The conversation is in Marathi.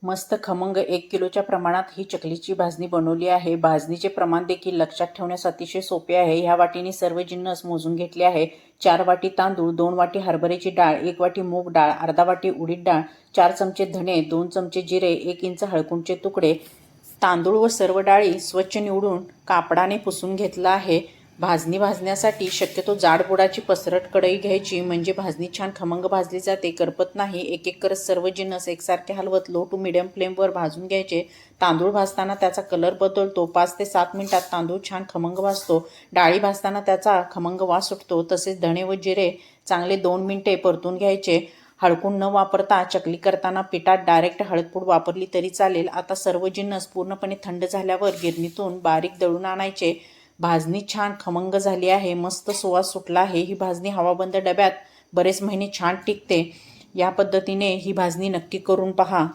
मस्त खमंग 1 किलोच्या प्रमाणात ही चकलीची भाजणी बनवली आहे। भाजणीचे प्रमाण देखील लक्षात ठेवण्यास अतिशय सोपे आहे। ह्या वाटीने सर्व जिन्नस मोजून घेतले आहे। 4 वाटी तांदूळ, 2 वाटी हरभऱ्याची डाळ, 1 वाटी मूग डाळ, अर्धा वाटी उडीद डाळ, 4 चमचे धणे, 2 चमचे जिरे, 1 इंच हळकुंडचे तुकडे। तांदूळ व सर्व डाळी स्वच्छ निवडून कापडाने पुसून घेतला आहे। भाजणी भाजण्यासाठी शक्यतो जाड बुडाची पसरट कढई घ्यायची, म्हणजे भाजणी छान खमंग भाजली जाते, करपत नाही। एक एक करत सर्व जिन्नस एकसारखे हलवत लो टू मिडियम फ्लेमवर भाजून घ्यायचे। तांदूळ भाजताना त्याचा कलर बदलतो। 5 ते 7 मिनिटात तांदूळ छान खमंग भाजतो। डाळी भाजताना त्याचा खमंग वास सुटतो। तसेच धणे व जिरे चांगले 2 मिनिटे परतून घ्यायचे। हळकुंड न वापरता चकली करताना पिठात डायरेक्ट हळदपूड वापरली तरी चालेल। आता सर्व जिन्नस पूर्णपणे थंड झाल्यावर गिरणीतून बारीक दळून आणायचे। भाजणी छान खमंग झाली आहे, मस्त सुवास सुटला आहे। ही भाजणी हवाबंद डब्यात बरेच महिने छान टिकते। या पद्धतीने ही भाजणी नक्की करून पहा।